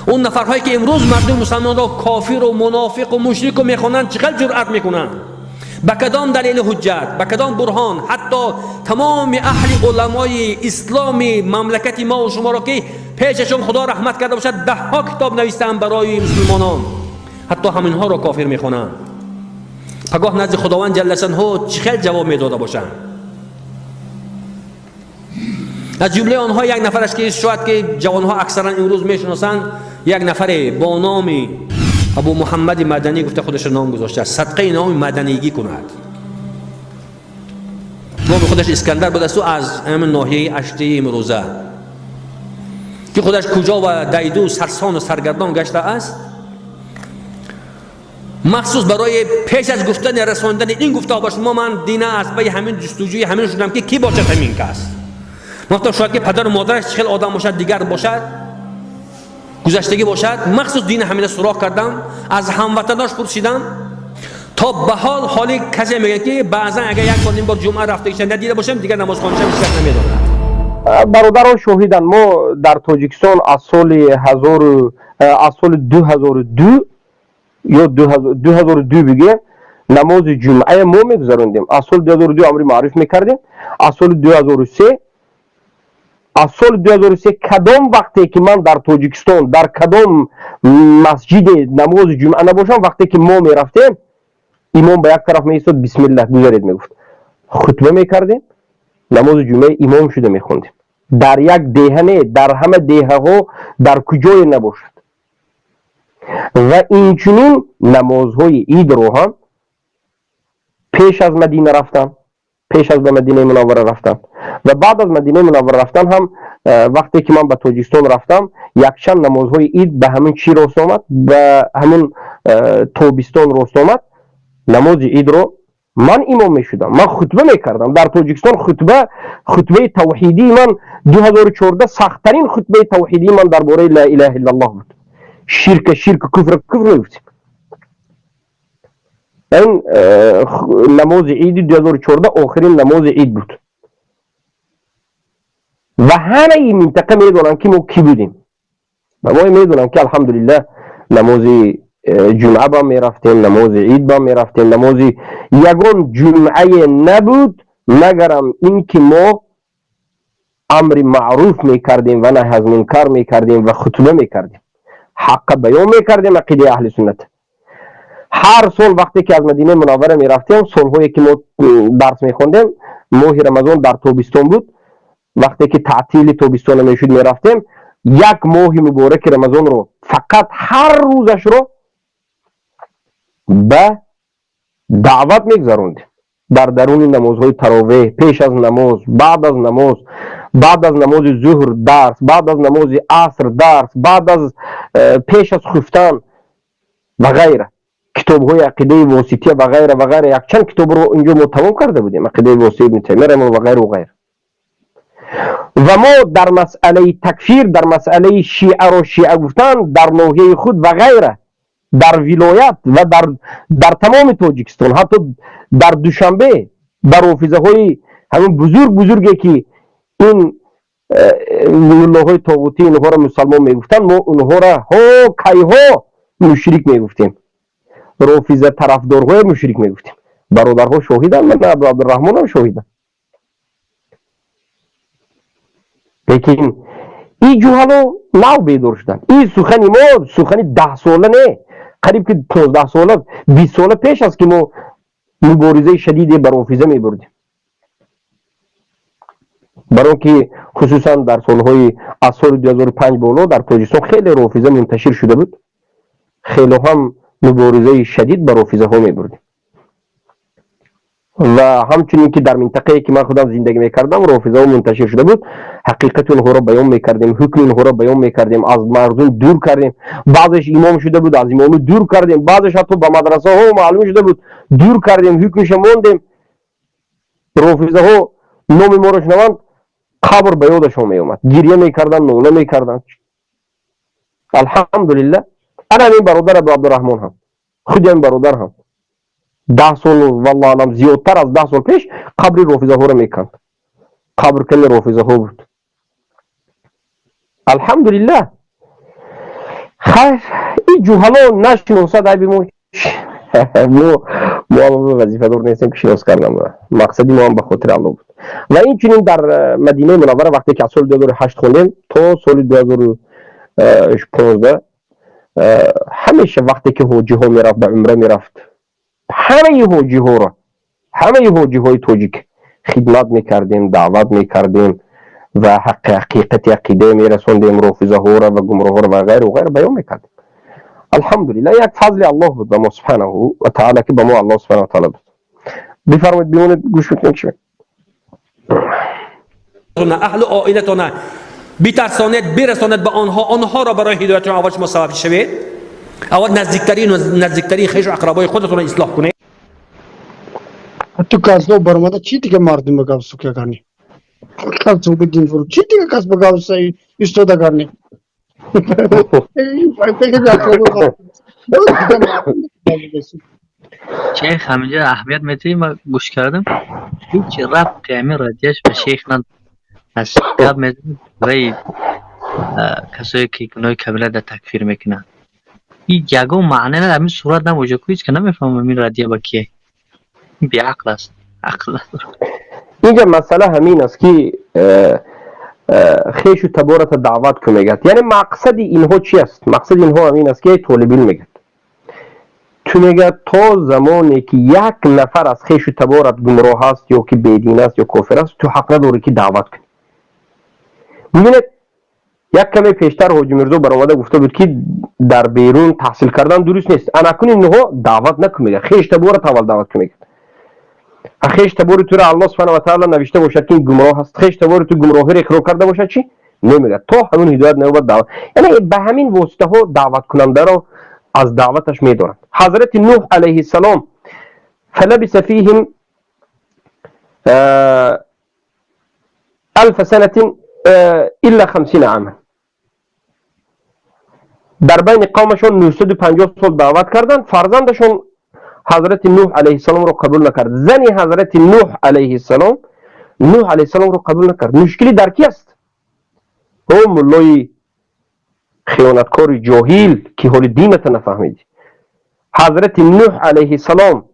اون نفرهایی که امروز مردم مسلمان را کافر و منافق و مشرک رو میخونن چقدر جرأت میکنن؟ با کدام دلیل حجت، با کدام برهان؟ حتی تمام اهل علمای اسلامی مملکت ما و شما را که پیششون خدا رحمت کرده باشد 10 ها کتاب نوشتن برای مسلمانان، حتی همین ها را کافر میخونن. پگاه نزد خداوند جل شأنه چه خیلی جواب میداده باشند؟ از جمله آنها یک نفرش که شاید که جوانها اکثرا امروز میشناسند، یک نفر با نام ابو محمد مدنی گفته، خودش نام گذاشته، صدقه نام مدنیگی کند. نام خودش اسکندر بود است و از همین ناحیه اشتی امروزه که خودش کجا و دیدو سرسان و سرگردان گشته است، مخصوص برای پیش از گفتن رساندن این گفته با شما من دین است به همین جستجوی همین شدم که کی باشد همین کس. مثلا شاید که پدر و مادرش خیلی آدم باشد، دیگر باشد، گذشتگی باشد، مخصوص دین همین سراغ کردم، از هموطناش پرسیدم تا به حال کسی میگه که بعضا اگر یک بار این بار جمعه رفته ایشان ندیده باشم دیگر نماز خوانش هم نمیدونم. برادران شاهدن، ما در تاجیکستان از سال 2002 یا 2002 بگه نماز جمعه ما میگذراندیم. از سال 2002 امری معروف میکردیم. از سال 2003 کدام وقتی که من در تاجیکستان در کدام مسجد نماز جمعه نباشم، وقتی که ما میرفتیم امام به یک طرف میایستاد بسم الله گذارید میگفت، خطبه میکردیم، نماز جمعه امام شده میخوندیم. در یک دهنه، در همه دهه ها در کجای نباشد. و اینچنین نمازهای عید رو هم پیش از مدینه رفتم، پیش از به مدینه منوره رفتم و بعد از مدینه منوره رفتن هم وقتی که من به تاجیکستان رفتم یک چند نمازهای عید به همین چی راست آمد، به همین تابستان راست آمد. نماز عید رو من امام می شدم، من خطبه می کردم در تاجیکستان. خطبه توحیدی من 2014 سخت‌ترین خطبه توحیدی من درباره لا اله الا الله بود. شرک کفر میگفتیم. این نماز عید 2014 آخرین نماز عید بود و همه این منطقه میدونن که ما کی بودیم و ما میدونم که الحمدلله نماز جمعه با میرفتیم، نماز عید با میرفتیم. نماز یگان جمعه نبود مگرم این که ما امر معروف میکردیم و نهی از منکر میکردیم و خطبه میکردیم، حق بیان میکردیم، عقیده اهل سنت. هر سال وقتی که از مدینه منوره میرفتیم، سالهایی که ما درس میخوندیم، ماه رمضان در تابستان بود، وقتی که تعطیل تابستان میشد میرفتیم، یک ماه مبارک رمضان رو فقط هر روزش رو به دعوت میگذروندیم. در درون نمازهای تراویح، پیش از نماز، بعد از نماز، بعد از نماز ظهر درس، بعد از نماز عصر درس، بعد از پیش از خفتن و غیره، کتاب های عقیده واسطیه و غیره و غیره. یک چند کتاب رو اینجا ما تمام کرده بودیم، عقیده واسطیه ابن تیمیه و غیره و غیره. و ما در مسئله تکفیر، در مسئله شیعه رو شیعه گفتن در ناحیه خود و غیره، در ولایت و در تمام تاجیکستان، حتی در دوشنبه در حافظه های همون بزرگی که این مله های طاغوتی اینها را مسلمان میگفتن، ما اونها را کیها مشرک میگفتیم، رافضه طرفدارهای مشرک میگفتیم. برادرها شاهدن، من عبدالرحمن هم شاهدم. لیکن این جوهلو نو بیدار شدن. این سخنی ما سخنی 10 ساله نه، قریب که 15 ساله 20 ساله پیش است که ما مبارزه شدید بر رافضه میبردیم. برای که خصوصا در سالهای از سال 2005 بالا در تاجیکستان خیلی رافضه منتشر شده بود، خیلی هم مبارزه شدید بر رافضه ها میبردیم. و همچنین که در منطقه که من خودم زندگی میکردم رافضه ها منتشر شده بود، حقیقت اونها را بیان میکردیم، حکم اونها را بیان میکردیم، از مردم دور کردیم. بعضش امام شده بود، از امام دور کردیم، بعضش حتی به مدرسه ها معلوم شده بود، دور کردیم، حکمش ماندیم. رافضه ها نام ما را شنوند قبر به یادشان میومد، گریه میکردن، ناله میکردن. الحمدلله انا این برادر ابو عبدالرحمن هم، خود این برادر هم 10 سال والله علم زیادتر از 10 سال پیش قبر رافضه ها را میکند. قبر کل رافضه ها بود. الحمدلله خیر این جوهلا نشناسد عیب ما ما وظیفه دار نیستیم که شناس کردم مقصدی ما هم به خاطر الله بود و این چنین در مدینه منوره وقتی که از سال 2008 خوندیم تا سال 2015 همیشه وقتی که حاجی ها میرفت به عمره میرفت همه حاجی ها را همه حاجی های توجیک خدمت میکردیم دعوت میکردیم و حقیقت عقیده میرسوندیم رافضه ها را و گمراه ها را و غیر و غیر بیان میکردیم الحمدلله یک فضل الله بود به ما سبحانه و تعالی که به ما الله سبحانه و تعالی بود بفرمایید بیمونید گوش بکنید چی اهل عائلتون بترسانید برسانید به آنها را برای هدایت اول شما سبب شوید اول نزدیکترین خیش و اقربای خودتون اصلاح کنید تو کاسو برماده چی دیگه مردم بگاوسو که کنی کاسو بدین فرو چی دیگه کاس بگاوسای استودا کنی شیخ همینجا اهمیت میتونی ما گوش کردم هیچ ربطی همین رادیش به شیخ از کتاب میتونی برای کسایی که گناه کبیره در تکفیر میکنن این جگو معنی نه همین صورت نموجه کویست که نمیفهمم این رادیه با کیه بی عقل است عقل اینجا مسئله همین است که خیش و تبارت دعوت که میگد یعنی مقصد اینها چی است؟ مقصد اینها همین است که طالبین میگد تو میگد تا زمانی که یک نفر از خیش و تبارت گمراه است یا که بیدین است یا کافر است تو حق نداری که دعوت کنی میبینید یک کمی پیشتر حاجی میرزا برآمده گفته بود که در بیرون تحصیل کردن درست نیست انکن اینها دعوت نکن میگه خیش تبارت اول دعوت کن میگه خیش تبارت تو را الله سبحانه و تعالی نوشته باشد که گمراه است خیش تبارت تو گمراهی را اقرار کرده باشد چی نمیگه تا همون هدایت نوبت دعوت یعنی به همین واسطه ها دعوت کننده را از دعوتش میدارند حضرت نوح علیه السلام فلبث فیهم 1000 سنه الا 50 عاما در بین قومشون 950 سال دعوت کردند فرزندشون حضرت نوح علیه السلام رو قبول نکرد زنی حضرت نوح علیه السلام رو قبول نکرد مشکلی در کی است او مولای خیانتکار جاهل که حال دینت نفهمید حضرت نوح علیه السلام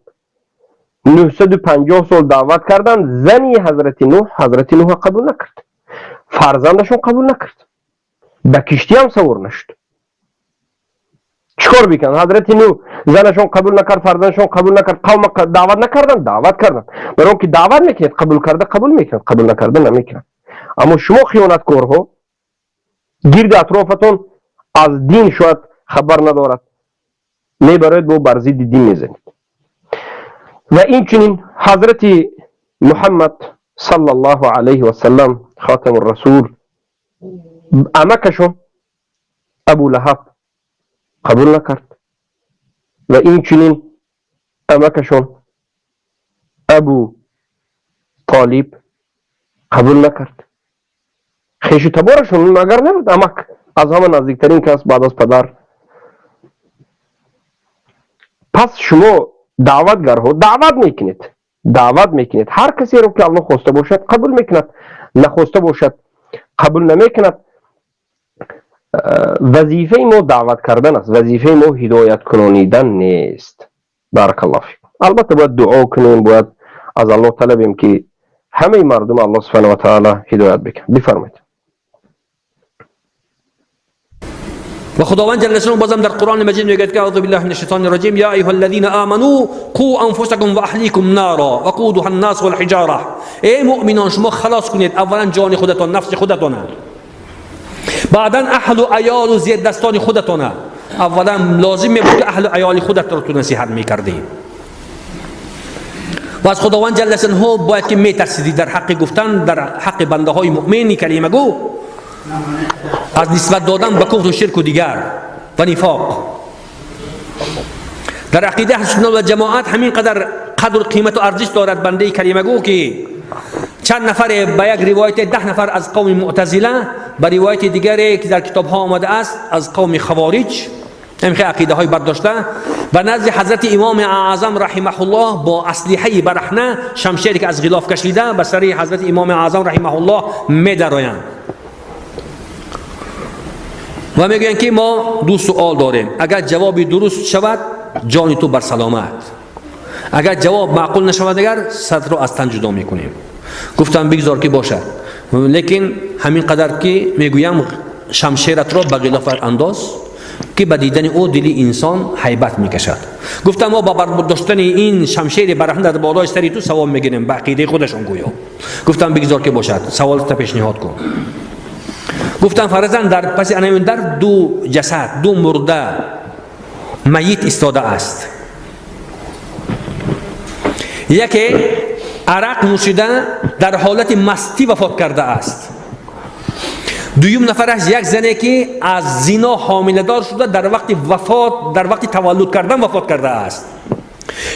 950 سال دعوت کردند زنی حضرت نوح قبول نکرد فرزندشون قبول نکرد به کشتی هم سوار نشد چیکار بکنن حضرت نوح زنشون قبول نکرد فرزندشون قبول نکرد قوم دعوت نکردن برای اون که دعوت میکنید قبول کرده قبول میکنید قبول نکرده نمیکنید اما شما خیانتکارها گرد اطرافتون از دین شاید خبر ندارد میبرید با برزید دین میزنید و این چنین حضرت محمد صلی الله علیه و سلم خاتم الرسول امکشون ابو لهب قبول نکرد و این چنین امکشون ابو طالب قبول نکرد خیش تبارشون مگر نبود امک از همه نزدیکترین کس بعد از پدر پس شما دعوتگرها دعوت میکنید هر کسی رو که الله خواسته باشد قبول میکند نخواسته باشد قبول نمیکند وظیفه ما دعوت کردن است وظیفه ما هدایت کنانیدن نیست بارک الله فیکم البته باید دعا کنیم باید از الله طلبیم که همه مردم الله سبحانه و تعالی هدایت بکنه بفرمایید و خداوند جل شانه بازم در قرآن مجید میگه که اعوذ بالله من الشیطان الرجیم یا ایها الذين آمنوا قوا انفسکم و اهلیکم نارا وقودها الناس والحجاره ای مؤمنان شما خلاص کنید اولا جان خودتان نفس خودتان بعدا اهل و عیال و زیر دستان خودتان اولا لازم میبود که اهل و عیال خودت را تو نصیحت میکردی و از خداوند جل شانه باید که میترسیدی در حق گفتن در حق بنده های مؤمنی کلمه گو از نسبت دادن به کفر و شرک و دیگر و نفاق در عقیده اهل سنت و جماعت همین قدر قدر و قیمت و ارزش دارد بنده کلمه گو که چند نفر به یک روایت 10 نفر از قوم معتزله به روایت دیگری که در کتاب ها آمده است از قوم خوارج همین عقیده های برداشته و نزد حضرت امام اعظم رحمه الله با اسلحه برهنه شمشیری که از غلاف کشیده به سر حضرت امام اعظم رحمه الله می‌درآیند و میگویند که ما دو سوال داریم، اگر جوابی درست شود جان تو بر سلامت، اگر جواب معقول نشود اگر صدر رو از تن جدا میکنیم. گفتم بگذار که باشد، لیکن همین قدر که میگویم شمشیرت را به غلاف انداز که به دیدن او دل انسان هیبت میکشد. گفتم ما با برداشتن این شمشیر برهنه در بالای سری تو ثواب میگیریم، به عقیده خودشون گویا. گفتم بگذار که باشد، سوالت پیشنهاد کن. گفتم فرضاً در پس در دو جسد، دو مرده میت ایستاده است، یکی عرق نوشیده در حالت مستی وفات کرده است، دویم نفرش یک زنی که از زنا حامله دار شده در وقت تولد کردن وفات کرده است،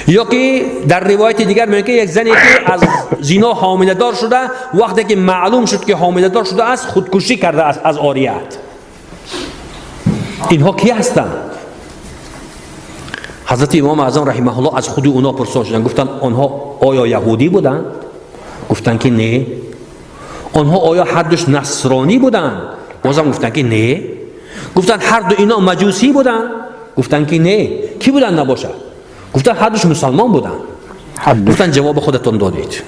یا که در روایت دیگر میگه که یک زنی که از زنا حامله دار شده وقتی که معلوم شد که حامله دار شده است خودکشی کرده است از عاریت. اینها کی هستند؟ حضرت امام اعظم رحمه الله از خود اونا پرسیده شدند، گفتند آنها آیا یهودی بودند؟ گفتند که نه. آنها آیا هر دوش نصرانی بودند؟ بازم گفتند که نه. گفتند هر دو اینا مجوسی بودند؟ گفتند که نه. کی بودند نباشد؟ گفتند هر دوش مسلمان بودند. گفتند جواب خودتون دادید.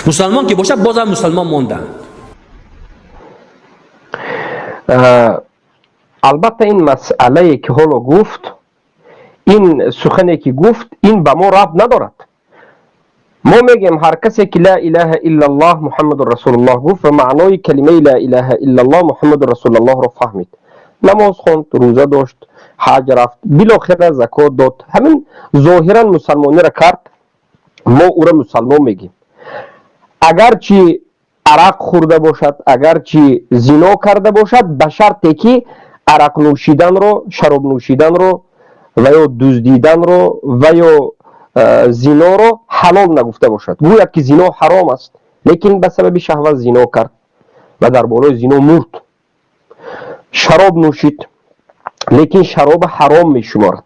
مسلمان که باشد بازم مسلمان ماندند. البته این مسئله که حالا گفت، این سخنی که گفت، این به ما ربط ندارد. ما میگیم هر کسی که لا اله الا الله محمد رسول الله گفت و معنای کلمه لا اله الا الله محمد رسول الله را فهمید، نماز خواند، روزه داشت، حج رفت، بالاخره زکات داد، همین ظاهرا مسلمانی را کرد، ما او را مسلمان میگیم. اگرچه عرق خورده باشد، اگرچه زنا کرده باشد، به شرطی که عرق نوشیدن رو، شراب نوشیدن رو و یا دزدیدن رو و یا زنا رو حلال نگفته باشد. گویا که زنا حرام است، لیکن به سبب شهوت زنا کرد و در بالای زنا مرد. شراب نوشید، لیکن شراب حرام می شمارد.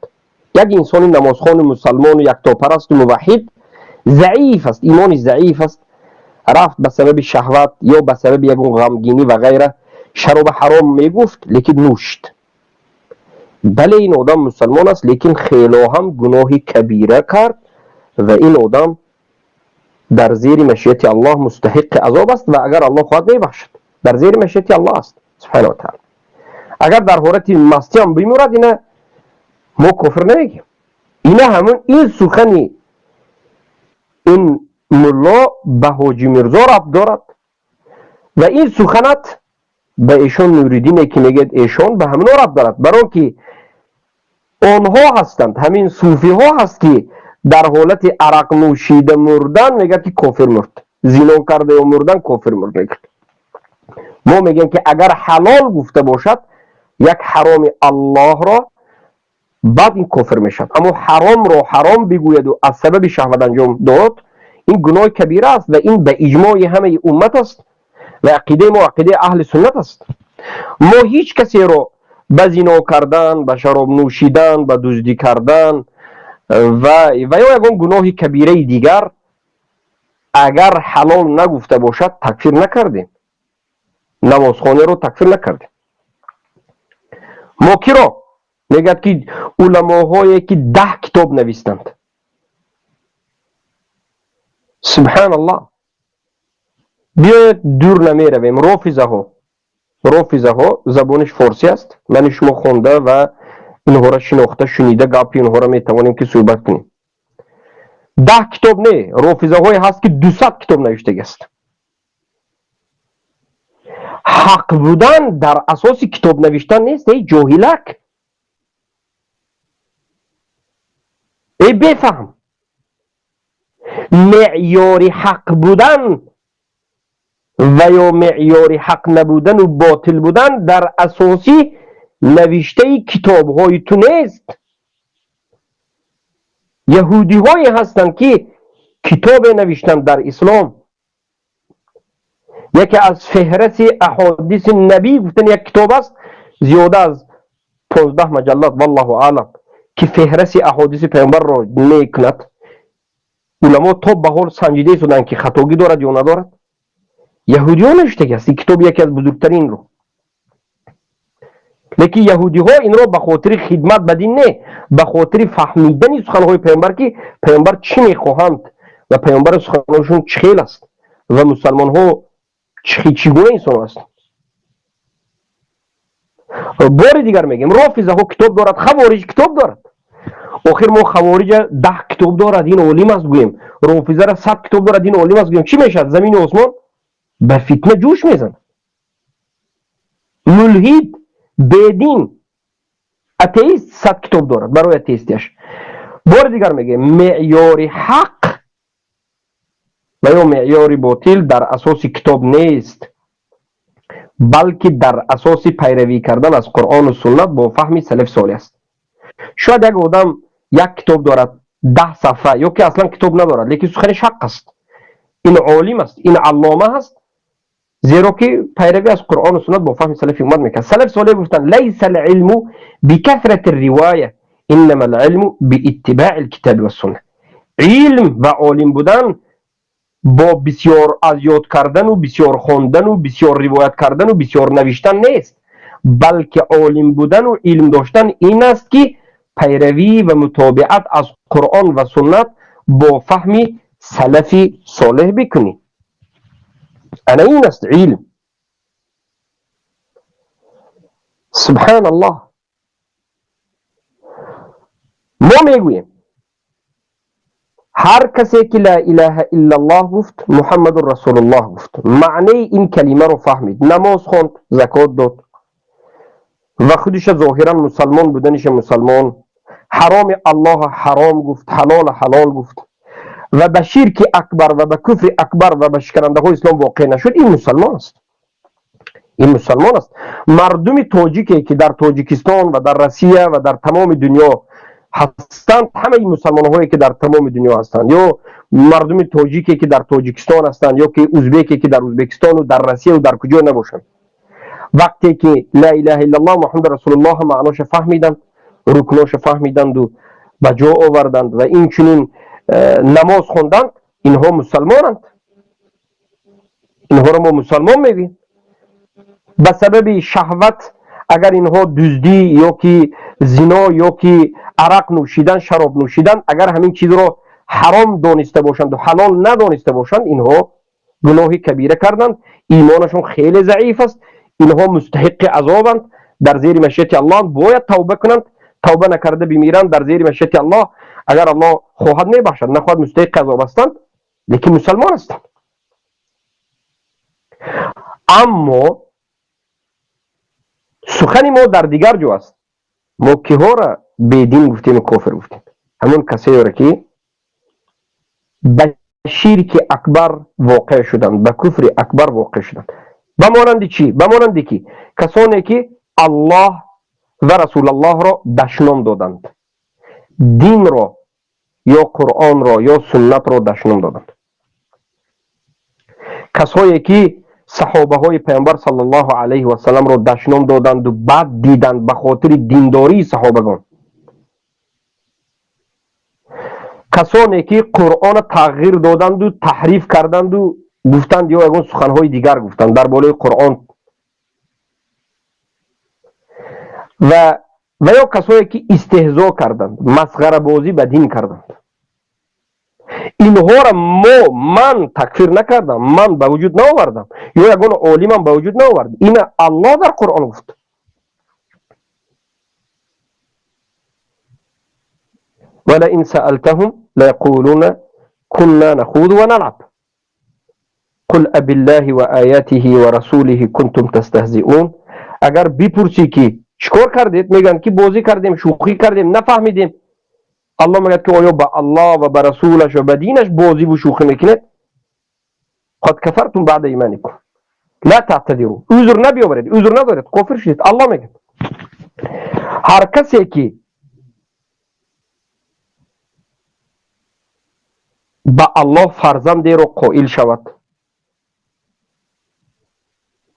یک انسان نمازخوان مسلمان و یکتاپرست و موحد ضعیف است، ایمانی ضعیف است، رفت به سبب شهوت یا به سبب یک غمگینی و غیره شراب حرام می گفت، لیکن نوشت. بله این آدم مسلمان است، لیکن خیلی هم گناه کبیره کرد و این آدم در زیر مشیت الله مستحق عذاب است و اگر الله خواهد می بخشد، در زیر مشیت الله است سبحانه و تعالی. اگر در حالت مستی هم بمیرد، اینه ما کفر نمیگیم. اینه همون این سخنی این ملا به حاجی میرزا ربط دارد و این سخنت به ایشان نوریدینه که میگید ایشان به همون ربط دارد، برای که آنها هستند، همین صوفی ها هست که در حالت عرق نوشیده مردن میگه که کافر مرد، زنا کرده و مردن کافر مرد میگه. ما میگیم که اگر حلال گفته باشد یک حرام الله را، بعد این کافر میشد. اما حرام را حرام بگوید و از سبب شهوت انجام داد، این گناه کبیره است و این به اجماع همه امت است و عقیده ما عقیده اهل سنت است. ما هیچ کسی را به زنا کردن، به شراب نوشیدن، به دزدی کردن و یا یگان گناه کبیره دیگر اگر حلال نگفته باشد تکفیر نکردیم، نمازخانه رو تکفیر نکردیم. ما کی را میگد که علماهایی که 10 کتاب نوشتند، سبحان الله. بیاید دور نمی رویم. رافضه ها زبانش فارسی است، من شما خونده و اینها را شناخته شنیده گپی اینها را می توانیم که صحبت کنیم. 10 کتاب نه، رافضه های هست که 200 کتاب نوشته است. حق بودن در اساس کتاب نوشتن نیست، ای جاهلک، ای بفهم. معیار حق بودن و یا معیار حق نبودن و باطل بودن در اساسی نوشته کتاب های تو نیست. یهودی های هستند که کتاب نوشتن در اسلام، یکی از فهرست احادیث نبی گفتن یک کتاب است زیاده از 15 مجلد والله اعلم که فهرست احادیث پیامبر را میکند. علما تا به حال سنجیده شدند که خطاگی دارد یا ندارد. یهودیان نوشته است این کتاب، یکی از بزرگترین رو. لیکن یهودی ها این را به خاطر خدمت به دین نه، به خاطر فهمیدن سخنهای پیامبر که پیامبر چی میخواهند و پیامبر سخنهاشون چخیل است و مسلمان ها چگونه انسان است. بار دیگر میگیم رافضه ها کتاب دارد، خوارج کتاب دارد. آخر ما خوارج 10 کتاب دارد این عالم است گوییم، رافضه را 100 کتاب دارد این عالم است گوییم، چی میشد؟ زمین و آسمان به فتنه جوش میزن. ملحد بدین اتئیست 100 کتاب دارد برای اتئیستیش. بار دیگر میگه معیار حق و یا معیار باطل در اساس کتاب نیست، بلکه در اساس پیروی کردن از قرآن و سنت با فهم سلف صالح است. شاید یک آدم یک کتاب دارد 10 صفحه یا که اصلا کتاب ندارد لیکن سخنش حق است، این عالم است، این علامه است، زیرا که پیروی از قرآن و سنت با فهم سلف امت میکنه. سلف صالح گفتن لیس العلم بکثرت الروایه انما العلم باتباع الكتاب والسنه. علم و عالم بودن با بسیار از یاد کردن و بسیار خواندن و بسیار روایت کردن و بسیار نوشتن نیست، بلکه عالم بودن و علم داشتن این است که پیروی و متابعت از قرآن و سنت با فهم سلف صالح بکنی. انا این است علم. سبحان الله. ما میگوییم هر کسی که لا اله الا الله گفت محمد رسول الله گفت، معنی این کلمه رو فهمید، نماز خواند، زکات داد و خودش ظاهرا مسلمان بودنش مسلمان، حرام الله حرام گفت، حلال حلال گفت و به شرک اکبر و به کفر اکبر و به شکننده های اسلام واقع نشد، این مسلمان است. این مسلمان است. مردم تاجیکی که در تاجیکستان و در روسیه و در تمام دنیا هستند، همه این مسلمان هایی که در تمام دنیا هستند، یا مردم تاجیکی که در تاجیکستان هستند یا که ازبکی که در ازبکستان و در روسیه و در کجا نباشند، وقتی که لا اله الا الله محمد رسول الله معناش فهمیدند، رکناش فهمیدند و به جا آوردند و این چنین نماز خواندند، اینها مسلمانند. اینها رو ما مسلمان میگیم. به سبب شهوت اگر اینها دزدی یا که زنا یا که عرق نوشیدن، شراب نوشیدن، اگر همین چیز رو حرام دانسته باشند و حلال ندانسته باشند، اینها گناه کبیره کردند، ایمانشون خیلی ضعیف است، اینها مستحق عذابند، در زیر مشیت الله باید توبه کنند، توبه نکرده بمیرند در زیر مشیت الله، اگر الله خواهد میبخشد، نخواهد مستحق عذاب هستند، لیکن مسلمان هستند. اما سخن ما در دیگر جو است. ما که ها را بیدین گفتیم و کافر گفتیم؟ همون کسی را که به شرک اکبر واقع شدند، به کفر اکبر واقع شدند. به مانند چی؟ به مانند که کسانی که الله و رسول الله را دشنام دادند، دین را یا قرآن را یا سنت را دشنام دادند. کسایی که صحابه های پیامبر صلی الله علیه و سلم را دشنام دادند و بد دیدند به خاطر دینداری صحابگان. کسانی که قرآن تغییر دادند و تحریف کردند و گفتند یا یگان سخنهای دیگر گفتند در بالای قرآن، و یا کسانی که استهزا کردند، مسخره بازی به دین کردند. اینها را من تکفیر نکردم، من به وجود نآوردم یا یگان عالمم به وجود نآورد، این الله در قرآن گفت. ولئن سألتهم ليقولون كنا نخوض ونلعب قل أبالله وآياته ورسوله كنتم تستهزئون. اگر بپرسی که چیکار کردید، میگن که بازی کردیم، شوخی کردیم، نفهمیدیم. الله میگه که آیا با الله و با رسولش و با دینش بازی و شوخی میکنید؟ قد کفرتم بعد ایمانکم لا تعتذروا، عذر نبیاورید، عذر ندارید، کافر شدید. الله میگه هر کسی که با الله فرزندی رو قائل شود،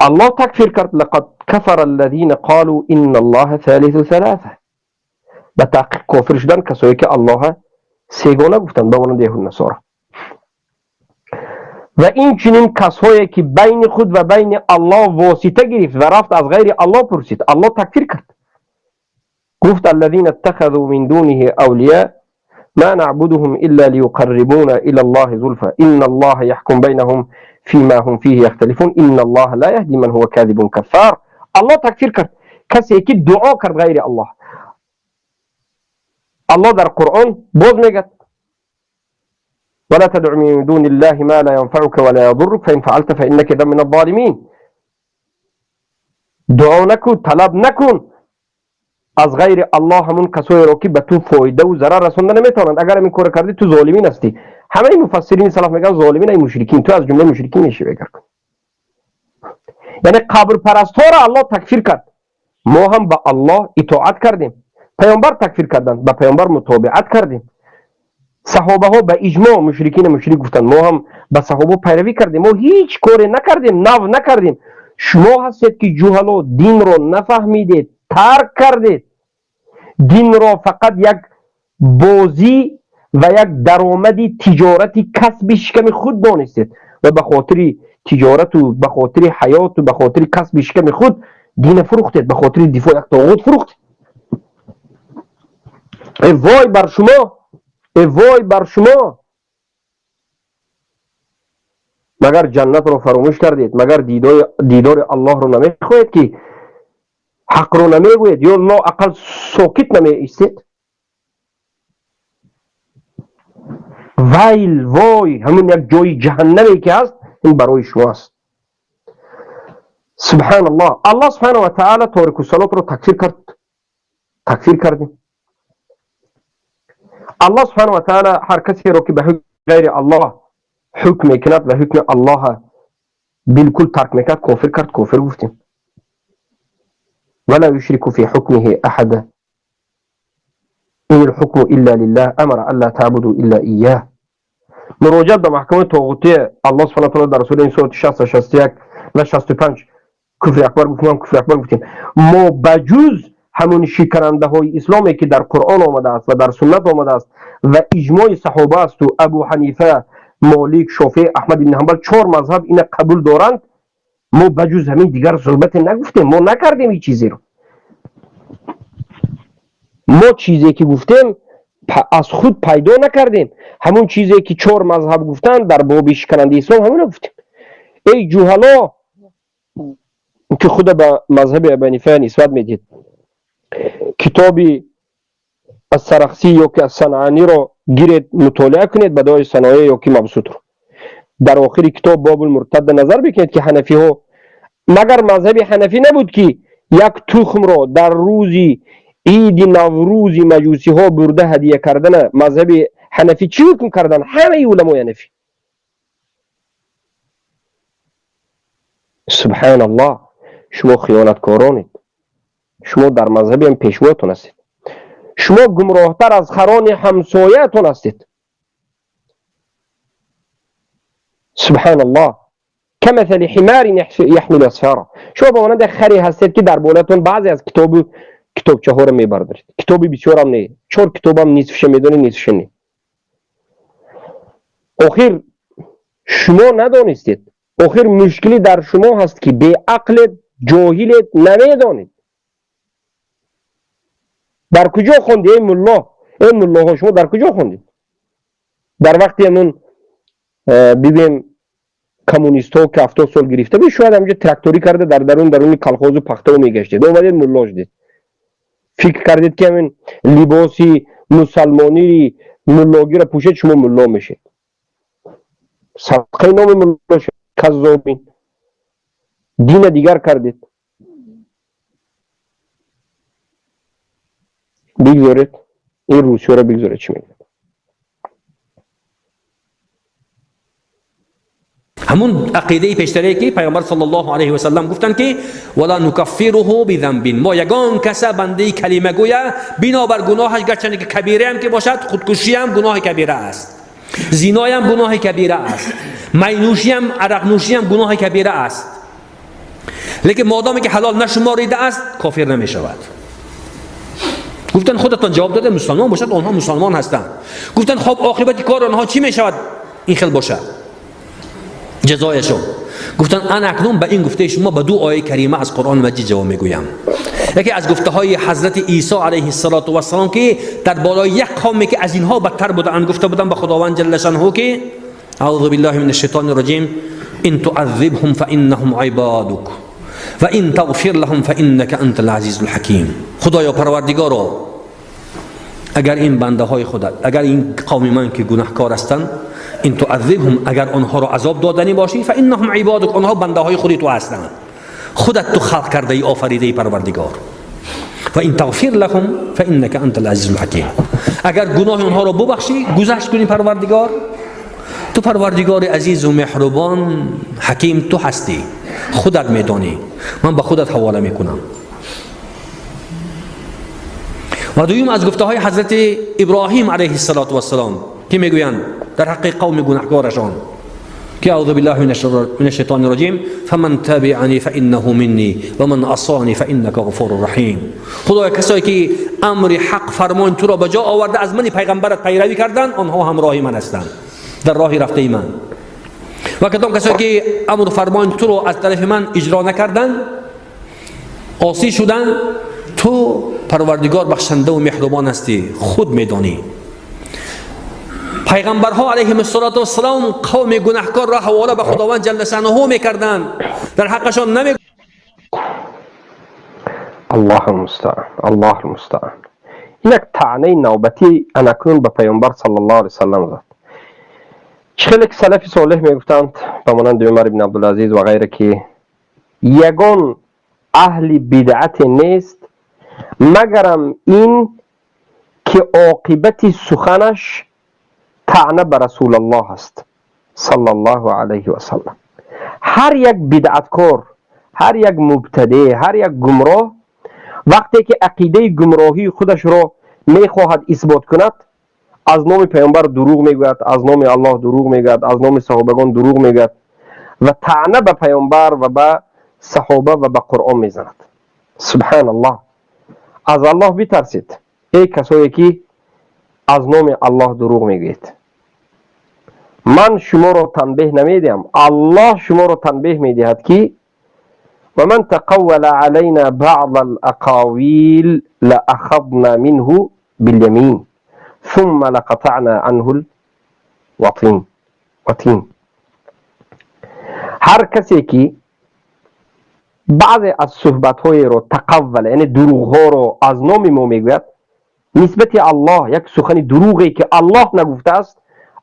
الله تکفیر کرد. لقد کفر الذين قالوا ان الله ثالث ثلاثه. به تحقیق کافر شدن کسایی که الله سگانه گفتند، به مانند یهود نصارا. و این چنین کسایی که بین خود و بین الله واسطه گرفت و رفت از غیر الله پرسید، الله تکفیر کرد. گفت الذين اتخذوا من دونه اولیاء ما نعبدهم الا ليقربونا الى الله زلفى ان الله يحكم بينهم فيما هم فيه يختلفون ان الله لا يهدي من هو كاذب كفار. الله تکفیر کرد کسی که دعا کرد غیر الله. الله در قرآن باز میگه ولا تدع من دون الله ما لا ينفعك ولا يضرك فإن فعلت فإنك إذا من الظالمين. دعا نکن، طلب نکن از غیر الله همون کسایی رو که به تو فایده و ضرر رسونده نمیتونند. اگر این کار کردی تو ظالمین هستی. همه مفسرین سلف میگن ظالمین ای مشرکین، تو از جمله مشرکین میشی. بگر کن یعنی قبر پرست ها را الله تکفیر کرد. ما هم به الله اطاعت کردیم، پیامبر تکفیر کردند، به پیامبر متابعت کردیم. صحابه ها به اجماع مشرکین مشرک گفتند، ما هم به صحابه پیروی کردیم، ما هیچ کاری نکردیم، نو نکردیم. شما هستید که جهلا دین رو نفهمیدید، ترک کردید. دین را فقط یک بازی و یک درآمدی تجارتی کسب شکم خود دانستید و به خاطر تجارت و به خاطر حیات و به خاطر کسب شکم خود دین فروختید، به خاطر دفاع یک طاغوت فروختید. ای وای بر شما، ای وای بر شما. مگر جنت رو فراموش کردید؟ مگر دیدار الله رو نمیخواهید که حق رو نمیگوید یا لا اقل ساکت نمی ایستید؟ ویل وای، همون یک جای جهنمی که هست این برای شما است. سبحان الله. الله سبحانه و تعالی تارک الصلات رو تکفیر کردیم. الله سبحانه و تعالی هر کسی رو که به حکم غیر الله حکم میکند و حکم الله بالکل ترک میکند کافر کرد، کافر گفتیم. ولا يشرك في حكمه احد ان الحكم الا لله امر الا تعبدوا الا اياه. مراجعه به محکمه طاغوتی الله سبحانه و تعالی در سوره این سوره 60 61 و 65 کفر اکبر گفتیم، کفر اکبر گفتیم. ما بجز همون شکننده های اسلامی که در قرآن آمده است و در سنت آمده است و اجماع صحابه است و ابو حنیفه، مالک، شافعی، احمد بن حنبل 4 مذهب این قبول دارند، ما بجز همین دیگر صحبت نگفتیم، ما نکردیم این چیزی رو. ما چیزی که گفتیم از خود پیدا نکردیم، همون چیزی که 4 مذهب گفتن در باب شکننده اسلام همون گفتیم. ای جهلا که خود به مذهب ابو حنیفه نسبت میدید، کتابی از سرخسی یا که از صنعانی رو گیرید مطالعه کنید، بدای صنایع یا که مبسوط رو در آخر کتاب باب المرتد نظر بکنید که حنفی ها، مگر مذهب حنفی نبود که یک تخم رو در روزی عید نوروزی مجوسی ها برده هدیه کردن؟ مذهب حنفی چی حکم کردن؟ همه علمای حنفی. سبحان الله. شما خیانتکارانید، شما در مذهب هم پیشواتون هستید، شما گمراهتر از خران همسایه‌تون هستید. سبحان الله. کمثل حمار یحمل اسفارا. شما با مانند خری هستید که در بالاتون بعضی از کتابچه ها رو میبردارید. کتابی بسیار هم نه، 4 کتاب هم نصفش میدونید، نصفش نه. آخر شما ندانستید، آخر مشکلی در شما هست که بی عقل جاهلید، نمیدانید. در کجا خوندید ای ملا؟ ای ملا ها شما در کجا خوندید؟ در وقتی همون ببین کمونیست ها که 70 سال گرفته بود، شاید همونجا تراکتوری کرده در درون کلخوز و پخته و میگشتید، اومدید ملا شدید. فکر کردید که همین لباسی مسلمانی ملاگی را پوشید شما ملا میشید. صدقه نام ملا شد. کذابین. دین دیگر کردید. بگذارید این روسیه را بگذارید. چی میگه؟ همون عقیده پیشتری که پیامبر صلی الله علیه و سلم گفتن که ولا نکفره بذنب، ما یگان کس بنده کلمه گویا بنابر گناهش، گرچه که کبیره هم که باشد، خودکشی هم گناه کبیره است، زنا هم گناه کبیره است، مینوشی هم عرق نوشی هم گناه کبیره است، لیکن مادامی که حلال نشماریده است کافر نمی شود. گفتن خودتان جواب داده مسلمان باشد، آنها مسلمان هستند. گفتن خب عاقبت کار آنها چی می شود این خیل باشد؟ جزایشو گفتن انا اکنون به این گفته شما به دو آیه کریمه از قرآن مجید جواب میگویم. یکی از گفته های حضرت عیسی علیه السلام که در بالای یک قومی که از اینها بدتر بودند گفته بودند به خداوند جل شانه که اعوذ بالله من الشیطان الرجیم ان تعذبهم فانهم عبادك و ان تغفر لهم فانك انت العزیز الحکیم. خدایا پروردگارا اگر این بنده های خودت، اگر این قوم من که گناهکار هستند، این تعذبهم اگر آنها را عذاب دادنی باشی، فانهم عبادك آنها بنده های خودت تو هستند، خودت تو خلق کرده ای، آفریده ای پروردگار. و این تغفر لهم فانك انت العزیز الحکیم اگر گناه آنها را ببخشی، گذشت کنی پروردگار، تو پروردگار عزیز و مهربان حکیم تو هستی، خودت میدانی، من به خودت حواله میکنم. و دویم از گفته های حضرت ابراهیم علیه السلام که میگویند در حق قوم گناهکارشان که اعوذ بالله من الشیطان الرجیم فمن تبعنی فانه منی و من عصانی فانک غفور رحیم. خدایا کسایی که امر حق فرمان تو را به جا آورده از من پیغمبرت پیروی کردند، آنها همراه من هستند، در راه رفته من. و کدام کسایی که امر فرمان تو را از طرف من اجرا نکردند، عاصی شدند، تو پروردگار بخشنده و مهربان هستی، خود میدانی. پیغمبرها علیهم السلام قوم گناهکار را حواله به خداوند جل شانه میکردند، در حقشان نمی. الله المستعان، الله المستعان. این یک طعنه نوبتی اکنون به پیامبر صلی الله علیه وسلم زد. خیلی سلف صالح میگفتند به مانند عمر بن عبدالعزیز و غیره که یگان اهل بدعت نیست مگرم این که عاقبت سخنش طعنه به رسول الله است صلی الله علیه و سلم. هر یک بدعتکار، هر یک مبتدع، هر یک گمراه وقتی که عقیده گمراهی خودش را میخواهد اثبات کند، از نام پیامبر دروغ میگوید، از نام الله دروغ میگوید، از نام صحابگان دروغ میگوید و طعنه به پیامبر و به صحابه و به قرآن میزند. سبحان الله. از الله بترسید ای کسایی که از نام الله دروغ میگوید. من شما را تنبیه نمیدیم، الله شما را تنبیه میدهد که و من تقول علینا بعض الاقاویل لاخذنا منه بالیمین ثم لقطعنا عنه الوتین. هر کسی که بعضی از صحبت های رو تقول، یعنی دروغ ها رو از نام ما میگوید نسبت الله، یک سخن دروغی که الله نگفته است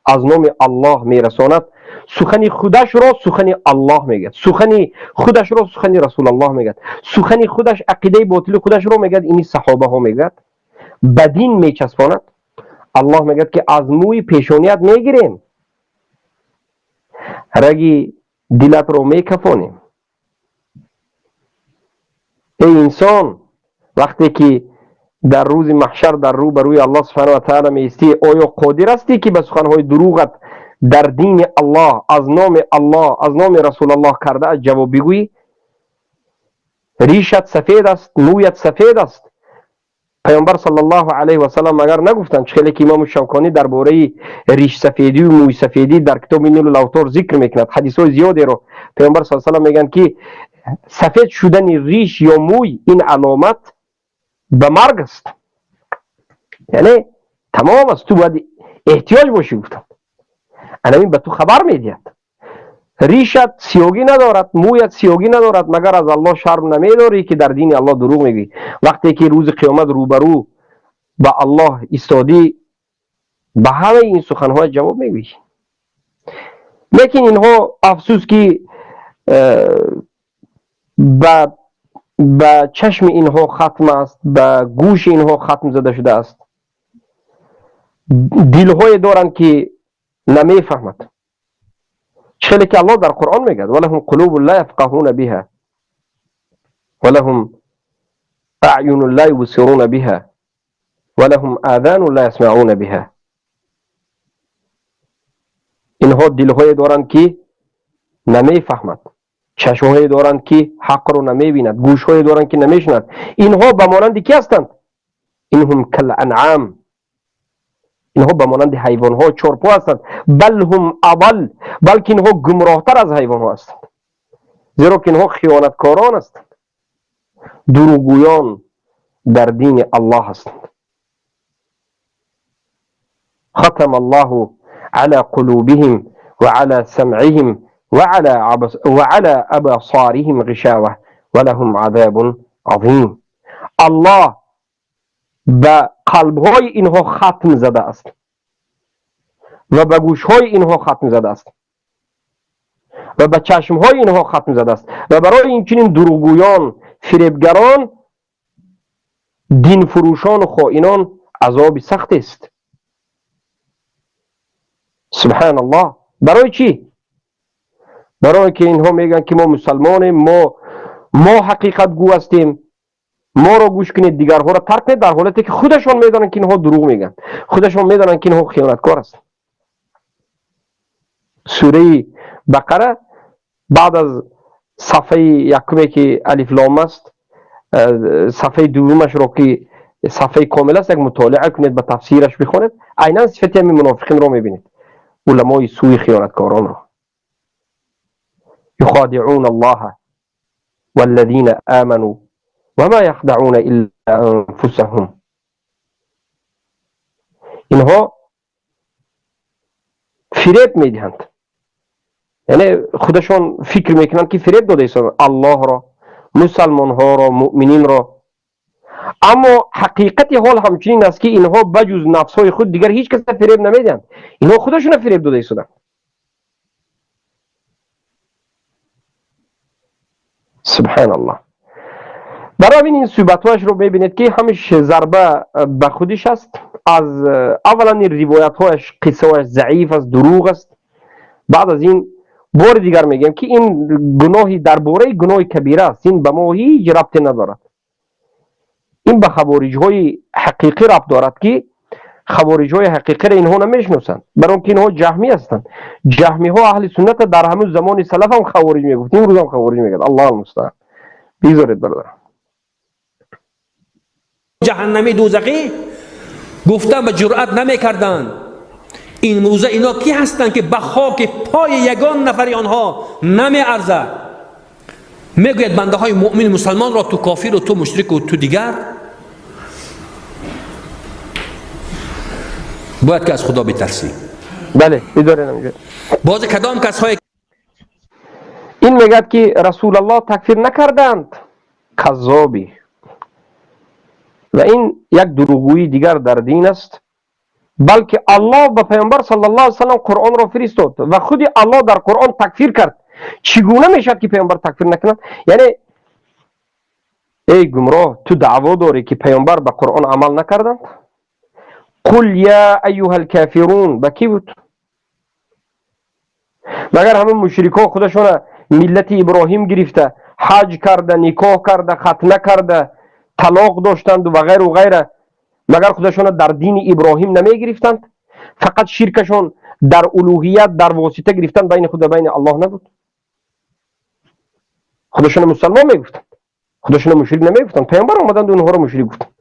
از نام الله میرساند، سخن خودش را سخن الله میگد، سخن خودش را سخن رسول الله میگد، سخن خودش عقیده باطل خودش را میگد، اینی صحابه ها میگد، بدین میچسباند. الله میگد که از موی پیشانیت میگیریم، رگی دلت رو میکفانیم. ای انسان وقتی که در روز محشر در روبروی الله سبحانه و تعالی میستی، آیا قادر هستی که به سخنهای دروغت در دین الله از نام الله از نام رسول الله کرده جواب بگویی؟ ریشت سفید است، مویت سفید است. پیامبر صلی الله علیه و سلم مگر نگفتند؟ خیلی که امام شوکانی درباره ریش سفیدی و موی سفیدی در کتاب نیل الاوطار ذکر میکند. حدیث های زیادی رو پیامبر صلی الله علیه و سلم میگن که سفید شدن ریش یا موی این علامت به مرگ است، یعنی تمام است، تو باید احتیاج باشی. گفتم این به تو خبر میدهد ریشت سیاگی ندارد، مویت سیاگی ندارد، مگر از الله شرم نمیداری که در دین الله دروغ میگی؟ وقتی که روز قیامت روبرو با الله ایستادی به همه این سخنهای جواب میگویی. لیکن اینها افسوس که به چشم اینها ختم است، به گوش اینها ختم زده شده است. دلهای دارند که نمیفهمد. چلی که الله در قرآن میگه ولهم قلوب لا یفقهون بها ولهم اعین لا یبصرون بها ولهم آذان لا یسمعون بها. اینها دلهای دارند که نمیفهمد، چشمهای دارند که حق رو نمیبیند، گوشهای دارند که نمیشنند. اینها به مانند کی هستند؟ اینهم کل انعام، اینها به مانند حیوان ها چارپا هستند، بل هم اضل، بلکه اینها گمراهتر از حیوان ها هستند، زیرا که اینها خیانتکاران هستند، دروغگویان در دین الله هستند. ختم الله على قلوبهم وعلى سمعهم وعلى أبصارهم غشاوة ولهم عذاب عظیم. الله به قلبهای اینها ختم زده است و به گوشهای اینها ختم زده است و به چشمهای اینها ختم زده است و برای این چنین دروغگویان، فریبگران، دین فروشان و خائنان عذاب سخت است. سبحان الله. برای چی؟ برای که اینها میگن که ما مسلمانیم، ما حقیقت گو هستیم، ما را گوش کنید، دیگرها را ترک کنید، در حالتی که خودشان میدانند که اینها دروغ میگن، خودشان میدانند که اینها خیانتکار است. سوره بقره بعد از صفحه یکمی که الف لام است، صفحه دومش را که صفحه کامل است، یک مطالعه کنید، به تفسیرش بخونید، عیناً صفت همین منافقین را میبینید، علمای سوی خیانتکاران را. یخادعون الله والذین آمنوا وما یخدعون الا انفسهم. اینها فریب میدهند، یعنی خودشان فکر میکنند که فریب داده ایستند الله را، مسلمان ها را، مؤمنین را، اما حقیقت حال همچنین است که اینها بجز نفس های خود دیگر هیچ کس فریب نمیدهند، اینها خودشون فریب داده ایستند. سبحان الله. برای این صحبت‌هاش رو ببینید که همش ضربه به خودش است. از اولا این روایت‌هاش قصه‌اش ضعیف است، دروغ است. بعد از این بار دیگر میگم که این گناهی درباره گناه کبیره است، این به ما هیچ ربطی ندارد. این به خوارج‌های حقیقی ربط دارد که خوارج‌های حقیقی را اینها نمیشناسند، برای اینکه اینها جهمی هستند. جهمی ها اهل سنت در همون زمان سلف هم خوارج میگفت، این روز هم خوارج میگه. الله المستعان. بیزارید برادر. جهنمی دوزخی گفتن و جرأت نمیکردند. این موزه اینا کی هستند که به خاک پای یگان نفری آنها نمیارزد؟ میگوید بنده های مؤمن مسلمان را تو کافر و تو مشرک و تو دیگر. باید که از خدا بترسی. بله بداره نمیگه. باز کدام کسایی این میگد که رسول الله تکفیر نکردند، کذابی. و این یک دروغگویی دیگر در دین است، بلکه الله به پیامبر صلی الله علیه و سلم قرآن را فرستاد و خود الله در قرآن تکفیر کرد. چگونه میشد که پیامبر تکفیر نکند؟ یعنی ای گمراه، تو دعوا داری که پیامبر به قرآن عمل نکردند؟ قل یا ایها الکافرون به کی بود؟ مگر همه مشرکان خودشون ملت ابراهیم گرفته، حج کرده، نکاح کرده، ختنه کرده، طلاق داشتند و غیره و غیره، مگر خودشون در دین ابراهیم نمی گرفتند؟ فقط شرکشون در الوهیت در واسطه گرفتند، بین خود و بین الله نبود. خودشون مسلمان می گفتند، خودشون مشرک نمی گفتند. پیامبر اومدند و اونها رو مشرک گفتند.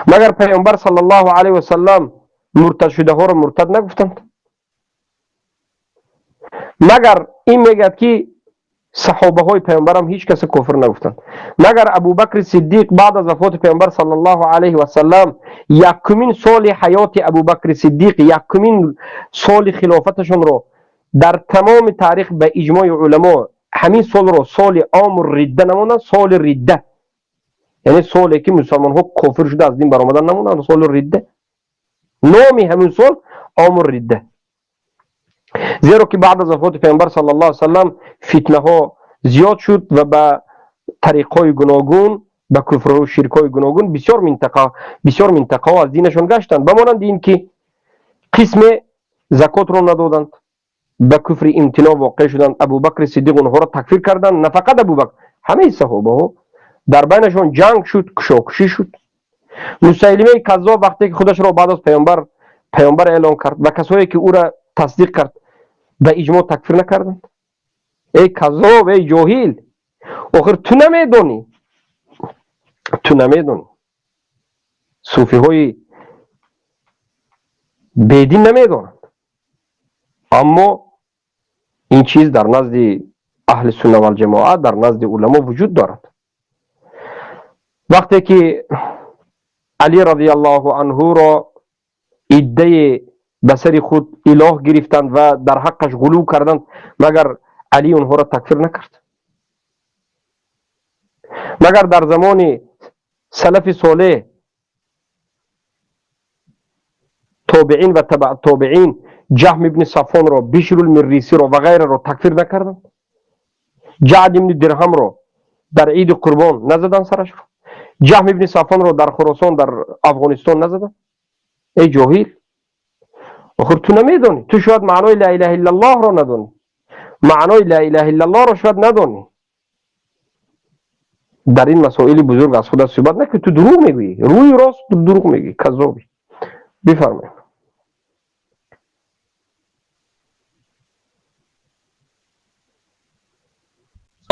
مگر پیامبر صلی الله علیه و سلم مرتد شده ها رو مرتد نگفتند؟ مگر این میگد که صحابه های پیامبر هم هیچ کس کفر نگفتند؟ مگر ابوبکر صدیق بعد از وفات پیامبر صلی الله علیه و سلم یکمین سال حیات ابوبکر صدیق، یکمین سال خلافتشون رو در تمام تاریخ به اجماع علما همین سال رو سال عام الرده نموندن، سال رده، یعنی سالی که مسلمان ها کافر شده از دین برآمدن نموندن، سال رده. نامی همین سال عام الرده، زیرا که بعد از وفات پیامبر صلی الله علیه و سلم فتنه ها زیاد شد و به طریق های گوناگون، به کفر و شرک های گوناگون بسیار منطقه ها از دینشون گشتند. بمانند این که قسم زکات رو ندادند، به کفر امتناع واقع شدند، ابوبکر صدیق اونها را تکفیر کردند. نه فقط ابوبکر، همه صحابه ها در بینشون جنگ شد، کشاکشی شد. مسیلمه کذاب وقتی که خودش را بعد از پیامبر اعلان کرد و کسایی که او را تصدیق کرد به اجماع تکفیر نکردند. ای کذاب، ای جاهل، آخر تو نمیدونی صوفی های بدین نمیدانند. اما این چیز در نزد اهل سنت و الجماعه در نزد علما وجود دارد. وقتی که علی رضی الله عنه را عده به سر خود اله گرفتند و در حقش غلو کردند، مگر علی اونها را تکفیر نکرد؟ مگر در زمان سلف صالح تابعین و تبع تابعین جهم ابن صفوان را، بشر المریسی را و غیره را تکفیر نکردند؟ جعد ابن درهم را در عید قربان نزدند سرش را؟ جهم ابن صفوان را در خراسان در افغانستان نزدند؟ ای جاهل، آخر تو نمیدانی، تو شاید معنای لا اله الا الله را ندانی، معنای لا اله الا الله را شاید ندانی. در این مسائل بزرگ از خدا صحبت نکن. تو دروغ میگویی، روی راست تو دروغ میگی، کذابی. بفرمایید.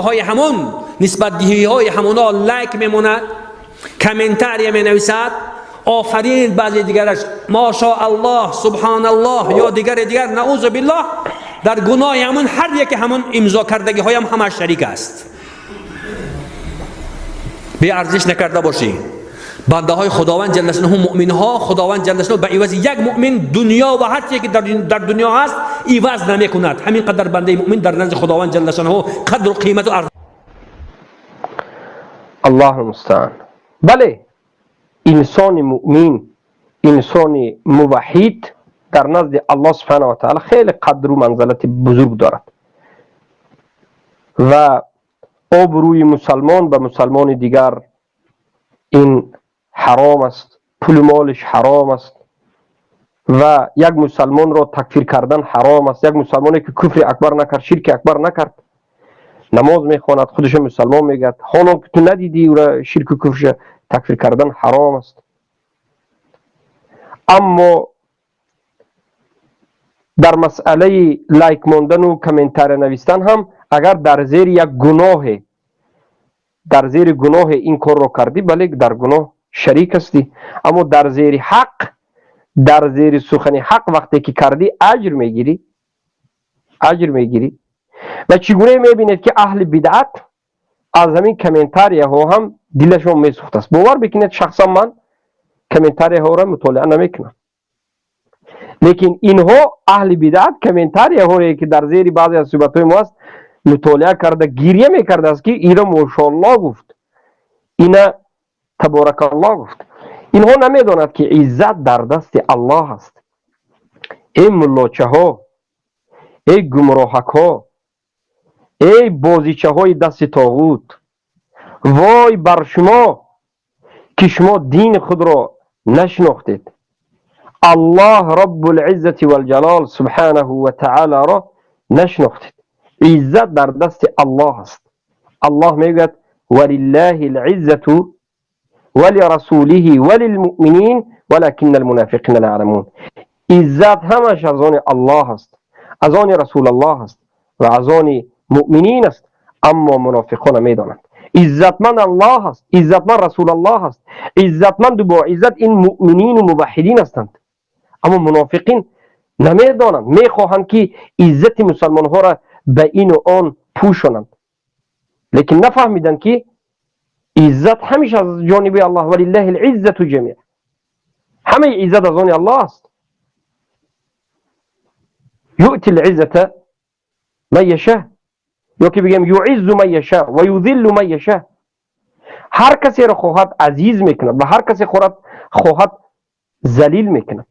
های همون نسبت دهی های همونا لایک میموند، کامنتاری می نویسد، آفرین بعضی دیگرش ماشاءالله سبحان الله یا دیگر نعوذ بالله، در گناه همون هر یک همون امضا کردگی های همش شریک است. بی ارزش نکرده باشی. بنده های خداوند جل شانه مؤمن ها، خداوند جل شانه به عوض یک مؤمن دنیا و هر چیزی که در دنیا هست عوض نمی کند. همین قدر بنده مؤمن در نزد خداوند جل شانه قدر و قیمت و ارزش. الله المستعان. بله، انسان مؤمن، انسان موحد در نزد الله سبحانه و تعالی خیلی قدر و منزلت بزرگ دارد و آبروی مسلمان به مسلمان دیگر این حرام است، پول مالش حرام است و یک مسلمان را تکفیر کردن حرام است. یک مسلمانی که کفر اکبر نکرد، شرک اکبر نکرد، نماز میخواند، خودش مسلمان میگه، حالا که تو ندیدی او را شرک و کفرش تکفیر کردن حرام است. اما در مسئله لایک ماندن و کامنتار نوشتن هم اگر در زیر یک گناه، در زیر گناه این کار را کردی، بله در گناه شریک هستی، اما در زیر حق، در زیر سخن حق وقتی که کردی اجر میگیری، اجر میگیری. و چگونه میبینید که اهل بدعت از همین کامنتاری ها هم دلشون میسوخت است. باور بکنید شخصا من کامنتاری ها را مطالعه نمیکنم، لیکن اینها اهل بدعت کامنتاری ها که در زیر بعضی از صحبت های ما است مطالعه کرده گریه میکرده است که اینا ماشاءالله گفت، اینا تبارک الله گفت. اینها نمیداند که عزت در دست الله است. ای ملاچه ها، ای گمراهک ها، ای بازیچه های دست طاغوت، وای بر شما که شما دین خود را نشناختید. الله رب العزت والجلال سبحانه و تعالی را نشناختید. عزت در دست الله است. الله میگوید ولله العزت ولرسوله وللمؤمنین ولكن المنافقین لا يعلمون. عزت همش از آن الله است، از آن رسول الله است و از آن مؤمنین است، اما منافقان میدانند. عزتمند الله است، عزتمند رسول الله است، عزتمند با عزت این مؤمنین و موحدین هستند، اما منافقین نمیدانند، میخواهند که عزت مسلمان ها را به این و آن پوشانند، لیکن نفهمیدند که عزت همیشه از جانب الله، ولله العزت جمیعا، همه عزت از آن الله است. یؤتی العزت من یشاء، یا که بگم یعز من یشاء و یذل من یشاء. هر کسی را خواهد عزیز میکند و هر کسی خواهد ذلیل میکند.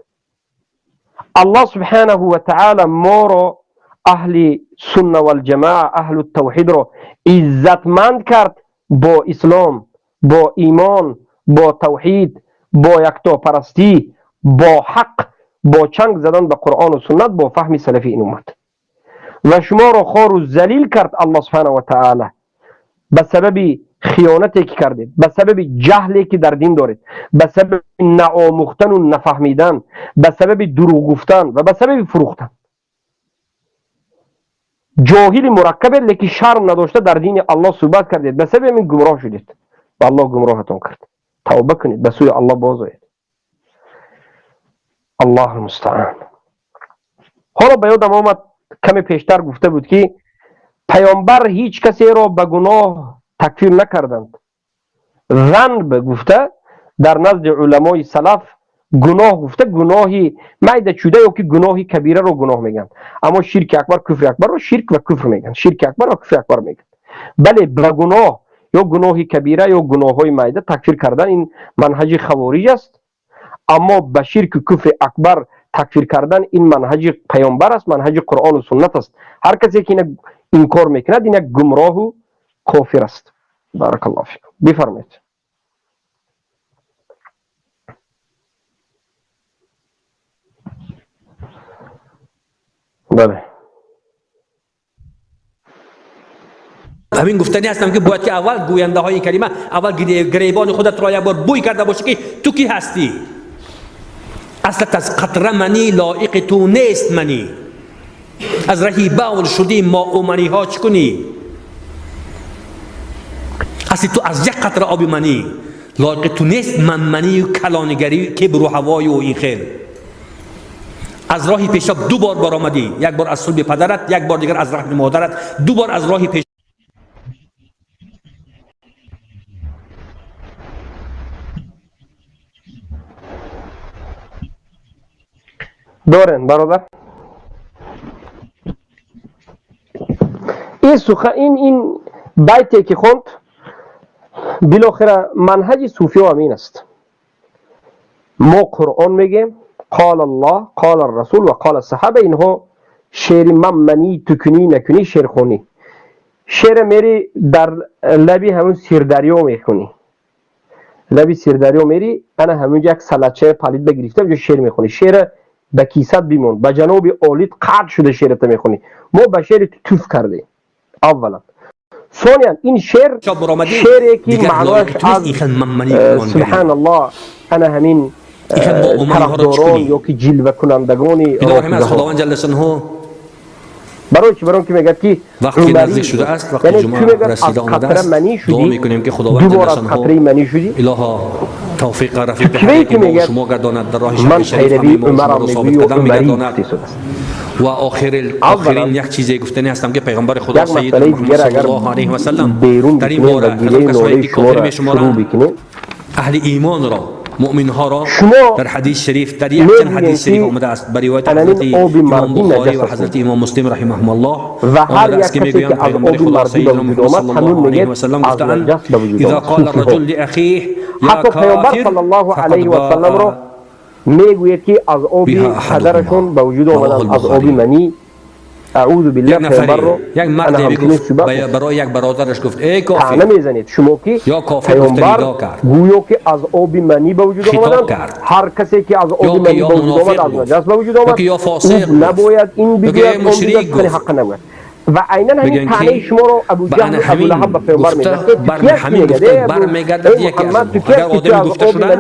الله سبحانه و تعالی ما را اهل سنت و الجماعه، اهل التوحید را عزتمند کرد با اسلام، با ایمان، با توحید، با یکتاپرستی، با حق، با چنگ زدن به قرآن و سنت، با فهم سلف این امت. و شما را خوار و ذلیل کرد الله سبحانه و تعالی به سبب خیانتی که کردید، به سبب جهلی که در دین دارید، به سبب نآموختن و نفهمیدن، به سبب دروغ گفتن و به سبب فروختن. جاهل مرکب لیکن شرم نداشته در دین الله صحبت کردید، به سبب این گمراه شدید و الله گمراهتون کرد. توبه کنید، به سوی الله باز آیید. الله المستعان. حالا به یادم آمد کمی پیشتر گفته بود که پیامبر هیچ کسی را به گناه تکفیر نکردند. ذنب گفته در نزد علمای سلف گناه گفته گناهی میده چوده یا که گناهی کبیره رو گناه میگن، اما شرک اکبر کفر اکبر رو شرک و کفر میگن، شرک اکبر و کفر اکبر میگن. بله به گناه یا گناهی کبیره یا گناه های میده تکفیر کردن این منهج خوارج است، اما به شرک و کفر اکبر تکفیر کردن این منهج پیامبر است، منهج قرآن و سنت است. هر کسی که این کار میکند این یک گمراه و کافر است. بارک الله فیکم. بفرمایید. بله همین گفتنی هستم که باید که اول گوینده های کلمه اول گریبان خودت را یک بار بوی کرده باشی که تو کی هستی. اصلا از قطره منی لایق تو نیست منی، از رهی باول شدی ما اومنی ها چکنی. اصلا تو از یک قطره آبی منی لایق تو نیست منی و کلانگری که برو هوای و این خیل. از راهی پیشاب دو بار برآمدی، یک بار از صلب پدرت، یک بار دیگر از رحم مادرت، دو بار از راهی پیشاب. دارن برادر این سخن این بیتی که خوند بالاخره منهج صوفی و امین است. ما قرآن میگیم قال الله قال الرسول و قال الصحابه، اینها شعر منی تکنی نکنی شعر خونی، شعر میری در لبی همون سیردریا میخونی، لبی سیردریا میری انا همون یک سلچه پلید بگرفته جو شعر میخونی، شعر به کیست بیمون به جناب اولیت قطع شده شعرت میخونی. ما به شعر توف کرده اولا. ثانیا این شعر شعری که معناش از سبحان الله انا همین طرفداران یا که جلوه کنندگانی از خداوند جل شانه برای که میگه که وقتی نزدیک شده است، وقتی جمعه رسیده آمده است، دعا میکنیم که خداوند جل شانه الها توفیق رفیق که شما گرداند در راه شرع شریف همین ما رو ثابت قدم میگرداند. و آخرین یک چیزی گفتنی هستم که پیغمبر خدا سید محمد صلی الله علیه و سلم در این باره کسایی که کافر میشمارند اهل ایمان را مؤمن ها را در حدیث شریف در یک حدیث شریف آمده است بر روایت حضرت امام بخاری و حضرت امام مسلم رحمهم الله آمده است که میگویند پیغمبر خدا سیدنا محمد صلی الله علیه و سلم گفتند اذا قال الرجل لاخیه یا کافر صلی الله علیه و سلم را میگوید که از آبی پدرشون به وجود آمدن، از آبی منی اعوذ بالله پیغمبر رو یک مردی گفت برای یک برادرش گفت ای کافر نمیزنید شما که پیغمبر گویا که از آبی منی به وجود آمدن، هر کسی که از آبی منی به وجود آمد از نجس به وجود آمد نباید این بگوید اون حق نباید. و عیناً همین طعنه شما رو ابو جهل ابو لهب به پیغمبر میگه برمیگردد یکی از اگر آدمی گفته شده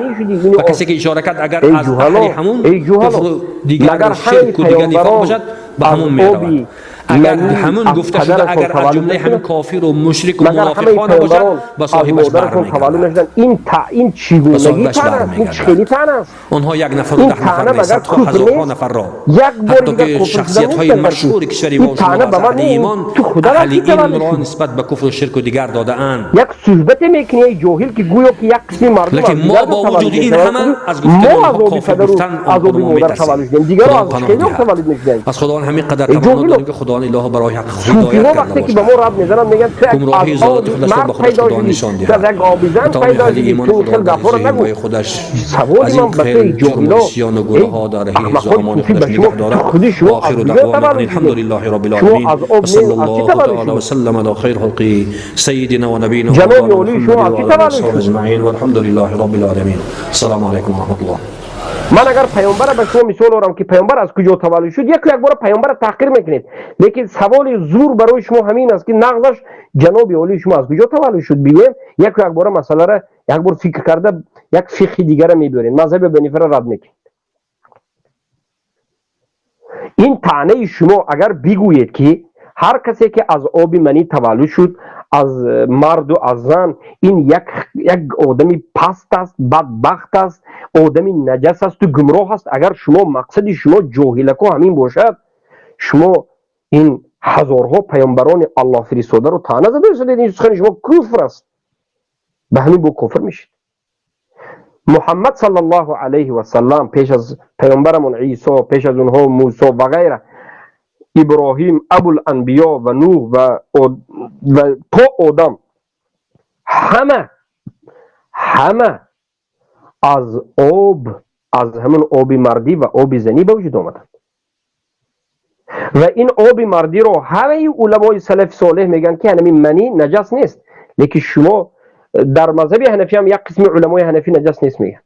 و کسی که اشاره کرد اگر از اهل همون کفر دیگر شرک و دیگر نفاق باشد به همون میرود. اگر همون گفته شده اگر از جمله همین کافر و مشرک و منافقان باشد به صاحبش برمیگردد. این چگونگی طعنه است؟ این چخیلی طعنه است؟ آنها یک نفر و 10 نفر نیست، صدها هزارها نفر را حتی که شخصیت های مشهور کشوری و شما از اهل ایمان اهل علم را نسبت به کفر و شرک و دیگر داده اند. یک صحبت میکنی ای جاهل که گویا که یک قسم مردم لیکن ما با وجود این همه از گفتن آنها کافر گفتن آنها میترسیم. از خداوند همین قدر تمنا داریم که خداوند الهی برای حق هدایت وقتی که به ما رب میزنن میگن گمراهی ذات خودش را به خودش خدا نشان دهد. یک آبیزن پیدا اهل ایمان خداوند نگو خودش از این خیر جرم و نسیان و گناه ها در حفظ و امان خودش نگه دارد. آخر دعوانا ان الحمد لله رب العالمین و صلی الله تعالی و سلم علی خیر خلق سیدنا و نبینا محمد و اصحابه اجمعین و الحمد لله رب العالمین. السلام علیکم و رحمت الله. من اگر پیامبر به شما مثال آورم که پیامبر از کجا تولد شد، یک بار پیامبر تحقیر میکنید، لیکن سوال زور برای شما همین است که نغزش جناب عالی شما از کجا تولد شد بگویم. یک بار مسئله را یک بار فکر کرده یک فقه دیگر میبرین، مذهب بنیفر رد میکنید. این طعنه شما اگر بگویید که هر کسی که از آب منی تولد شد از مرد و از زن این یک آدمی پست است، بدبخت است آدمی نجس است و گمراه است. اگر شما مقصد شما جاهلکو همین باشد، شما این هزارها پیامبران الله فرستاده رو طعنه زده شدید. این سخن شما کفر است، به همین بو کفر میشید. محمد صلی الله علیه و سلم پیش از پیامبرمون عیسی، پیش از اونها موسی و غیره، ابراهیم ابوالانبیا و نوح و تا آدم، همه از آب، از همون آب مردی و آب زنی به وجود آمدند. و این آب مردی رو همه علمای سلف صالح میگن که همین منی نجس نیست. لیکن شما در مذهب حنفی هم یک قسم علمای حنفی نجس نیست میگن،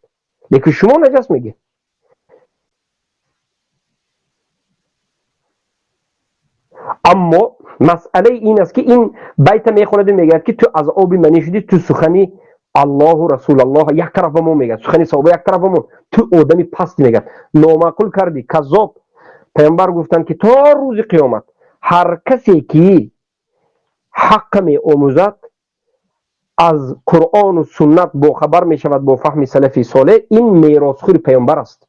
لیکن شما نجس میگی. اما مسئله این است که این بیت میخوند میگه که تو از آب منی شدی، تو سخنی الله و رسول الله یک طرفمون میگه، سخنی صحابه یک طرفمون، تو آدمی پست میگه، نامعقول کردی، کذاب. پیامبر گفتن که تا روز قیامت هر کسی که حق می آموزد، از قرآن و سنت با خبر می شود با فهم سلفی صالح، این میراثخوی پیامبر است.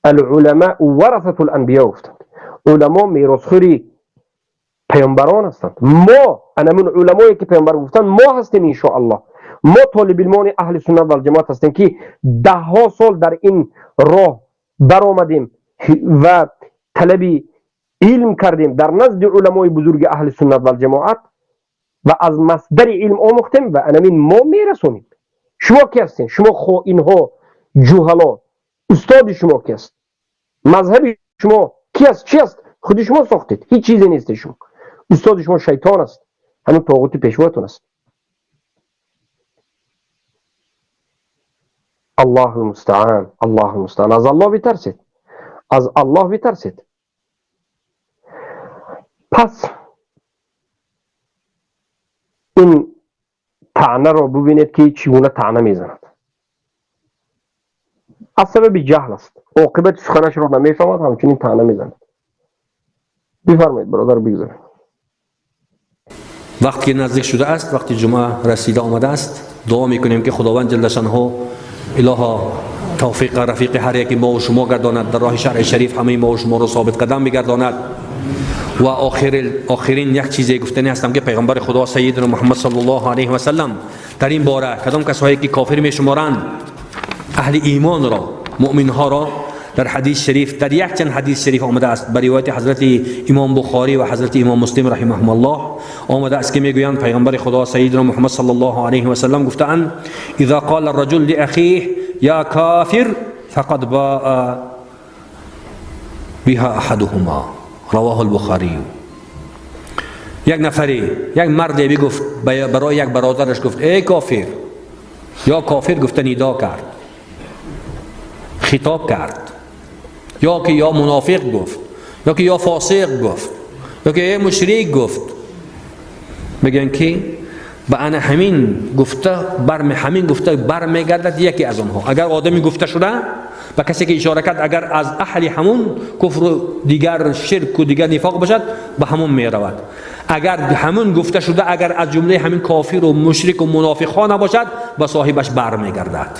العلماء ورثة الانبیاء گفتند، علما میراثخوی پیامبران هستند. ما انا من علمایی که پیامبر گفتند ما هستیم ان شاء الله. ما طالب علمان اهل سنت و الجماعت هستیم که ده ها سال در این راه برآمدیم و طلب علم کردیم در نزد علمای بزرگ اهل سنت و الجماعت و از مصدر علم آموختیم و انمین ما میرسونیم. شما کی هستین؟ شما خائنها، جهلا، استاد شما کی است؟ مذهب شما کی است؟ چی است؟ خود شما ساختید، هیچ چیزی نیست. شما استاد شما شیطان است، همون طاغوت پیشواتون است. الله المستعان، الله المستعان. از الله بترسید، از الله بترسید. پس این طعنه رو ببینید که چگونه طعنه میزند. از سبب جهل است، عاقبت سخنش رو نمیفهمد، همچنین طعنه میزند. بفرمایید برادر بگذارید. وقتی نزدیک شده است، وقتی جمعه رسیده آمده است، دعا میکنیم که خداوند جل شانه الها توفیق رفیق هر یکی ما و شما گرداند، در راه شرع شریف همه ما و شما رو ثابت قدم بگرداند. و آخرین یک چیزی گفتنی هستم که پیغمبر خدا سیدنا محمد صلی الله علیه و سلم در این باره کدام کسایی که کافر می شمارند اهل ایمان را، مؤمن ها را، در حدیث شریف، در یک چند حدیث شریف آمده است، به روایت حضرت امام بخاری و حضرت امام مسلم رحمهم الله آمده است که میگویند پیغمبر خدا سیدنا محمد صلی الله علیه و سلم گفتند: اذا قال الرجل لاخیه یا کافر فقد باء بها احدهما، رواه البخاری. یک نفری، یک مردی بگفت برای یک برادرش، گفت ای کافر، یا کافر گفت ندا کرد، خطاب کرد، یا که یا منافق گفت، یا که یا فاسق گفت، یا که یا مشرک گفت، میگن که به انا همین گفته همین گفته برمیگردد یکی از آنها. اگر آدمی گفته شده و کسی که اشاره کرد اگر از اهل همون کفر و دیگر شرک و دیگر نفاق باشد به همون میرود. اگر همون گفته شده اگر از جمله همین کافر و مشرک و منافق ها نباشد به صاحبش برمیگردد،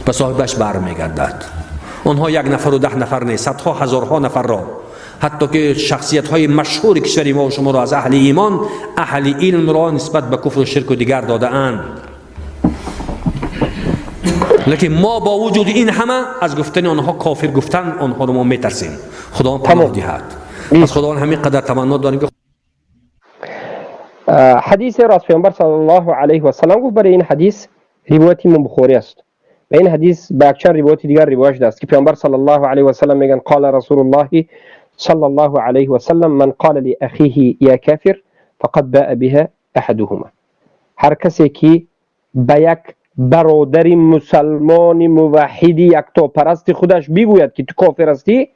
به صاحبش برمیگردد. اونها یک نفر و 10 نفر نیست، صدها هزارها نفر را، حتی که شخصیت های مشهور کشور ما و شما را از اهل ایمان، اهل علم را نسبت به کفر و شرک و دیگر داده اند. لیکن ما با وجود این همه از گفتن آنها کافر گفتن آنها رو ما میترسیم. خدا پناه دهد. از خدا همین قدر تمنا داریم که حدیث راست پیامبر صلی الله علیه و سلم گفت. برای این حدیث روایت امام بخاری است. و این حدیث با اکثر روایت دیگر روایت شده است که پیامبر صلی الله علیه و سلم میگن قال رسول الله صلی الله علیه و سلم من قال لاخیه یا کافر فقد باء بها احدهما. هر کسی که به یک برادر مسلمان موحدی یکتا پرست خودش بگوید که تو کافر هستی،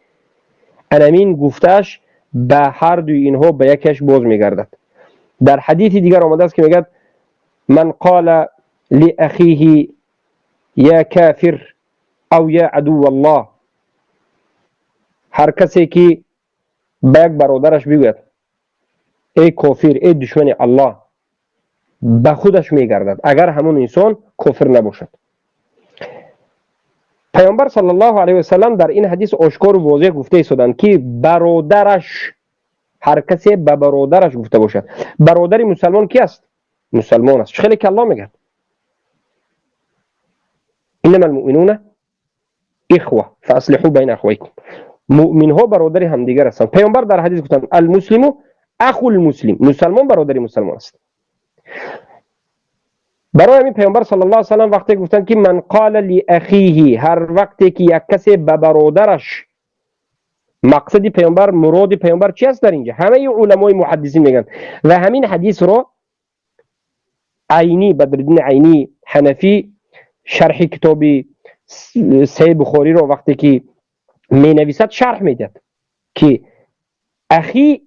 انمین گفتش به هر دوی اینها به یکش باز میگردد. در حدیث دیگر آمده است که میگه من قال لاخیه یا کافر او یا عدو الله. هر کسی که به یک برادرش بگوید ای کافر، ای دشمن الله، به خودش میگردد اگر همون انسان کافر نباشد. پیامبر صلی الله علیه و سلم در این حدیث آشکار و واضح گفته ایستادند که برادرش، هر کسی به برادرش گفته باشد. برادر مسلمان کی است؟ مسلمان است. خیلی که الله میگه انما المؤمنون اخوه فاصلحوا بین اخویکم. مؤمن ها برادر همدیگر هستند. پیامبر در حدیث گفتند المسلم اخو المسلم، مسلمان برادر مسلمان است. برای همین پیامبر صلی الله علیه و سلم وقتی گفتند که من قال لاخیه، هر وقتی که یک کسی به برادرش، مقصد پیامبر، مراد پیامبر چی است در اینجا؟ همه علمای محدثین میگن و همین حدیث رو عینی، بدرالدین عینی حنفی شرح کتاب صحیح بخاری رو وقتی که می نویسد شرح میداد که اخی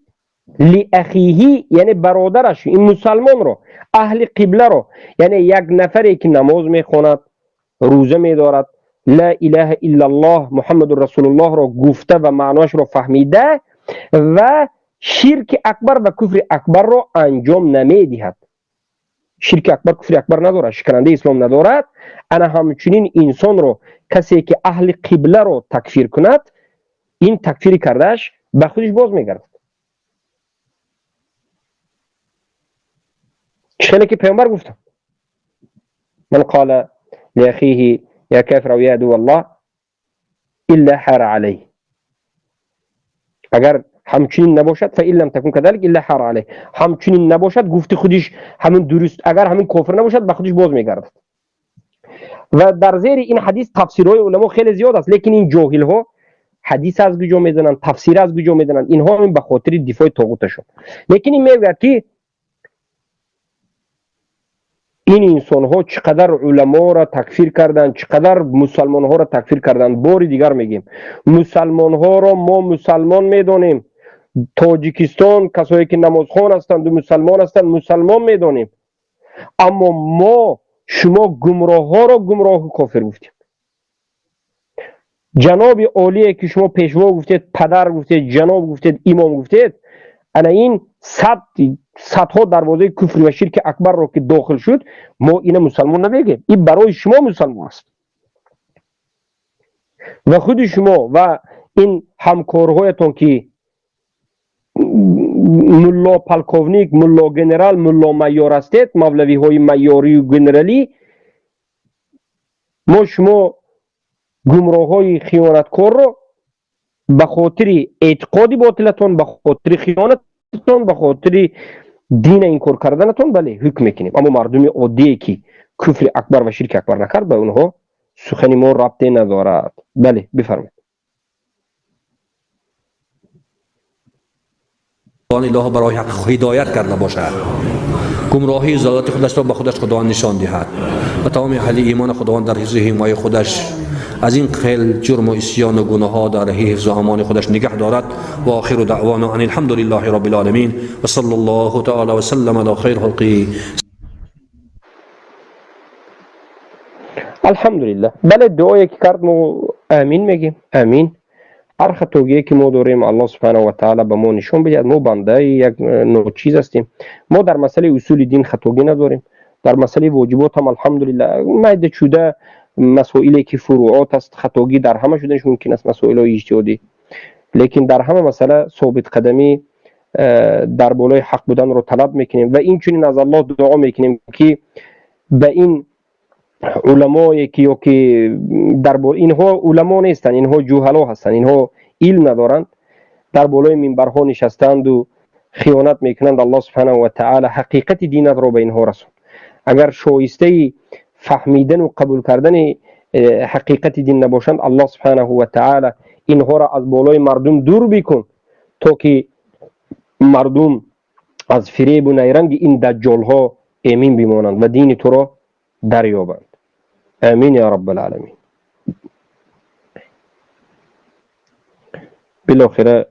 لاخیه یعنی برادرش، این مسلمان رو، اهل قبله رو، یعنی یک نفری که نماز میخواند، روزه میدارد، لا اله الا الله محمد رسول الله رو گفته و معناش رو فهمیده و شرک اکبر و کفر اکبر رو انجام نمیدهد، شرک اکبر کفر اکبر ندارد، شکننده اسلام ندارد، انا همچنین انسان رو کسی که اهل قبله رو تکفیر کند، این تکفیر کردهش به خودش باز میگردد. خیلی که پیامبر گفتم من قال لاخیه یا کافر او یا عدو الله الا حار علیه، اگر همچنین نباشد فإن لم تكن كذلك الا حار علیه، همچنین نباشد گفت خودش همون درست، اگر همین کافر نباشد به خودش باز میگردد. و در زیر این حدیث تفسیرهای علما خیلی زیاد است، لیکن این جاهل ها حدیث از کجا میدونن، تفسیر از کجا میدونن، اینها هم به خاطر دفاع طاغوتشون. لیکن این میگه که این انسان ها چقدر علما را تکفیر کردند، چقدر مسلمان ها را تکفیر کردند. باری دیگر میگیم مسلمان ها را ما مسلمان میدانیم، تاجیکستان کسایی که نمازخوان هستند و مسلمان هستند مسلمان میدانیم، اما ما شما گمراه ها را گمراه و کافر گفتیم. جناب عالی که شما پیشوا گفتید، پدر گفتید، جناب گفتید، امام گفتید، انا این صدها دروازه کفر و شرک اکبر رو که داخل شد، ما این مسلمان نمیگیم، این برای شما مسلمان است و خود شما و این همکارهایتون که ملا پلکاونیک، ملا گنرال، ملا معیار هستید، مولوی های معیاری و گنرالی، ما شما گمراه های خیانتکار رو به خاطر اعتقادی باطلتون، به خاطر خیانتتون، به خاطر دین انکار کردنتون بله حکم میکنیم، اما مردم عادی که کفر اکبر و شرک اکبر نکرد به اونها سخن ما ربطی ندارد. بله بفرمایید. الله برای حق هدایت کرده باشد، گمراهی زلالت خودش را به خودش خداوند نشان دهد و تمام اهل ایمان خداوند در حفظ حمایت خودش از این خیل جرم و عصیان و گناه ها در حفظ و امان خودش نگه دارد. و آخر دعوانا ان الحمد لله رب العالمین و صلی الله تعالی و سلم علی خیر خلقه. الحمدلله. بله دعایی که کرد ما امین میگیم، امین. هر خطاگی که ما داریم الله سبحانه و تعالی به ما نشون بدهد. ما بنده یک نوع چیز هستیم، ما در مسئله اصول دین خطاگی نداریم، در مسئله واجبات هم الحمدلله مایده شده، مسائلی که فروعات است خطاگی در همه شدنش ممکن است، مسائل اجتهادی، لیکن در همه مسئله ثابت قدمی در بالای حق بودن رو طلب میکنیم و این چنین از الله دعا میکنیم که به این علمایی که یا که در اینها علما نیستند، اینها جوهلا هستند، اینها علم ندارند، در بالای منبرها نشستند و خیانت میکنند، الله سبحانه و تعالی حقیقت دینت رو به اینها رسون. اگر شایسته فهمیدن و قبول کردن حقیقت دین نباشند، الله سبحانه و تعالی اینها را از بالای مردم دور بکن تا که مردم از فریب و نیرنگ این دجال ها امین بمانند و دین تو را دریابند. آمین یا رب العالمین. بالاخره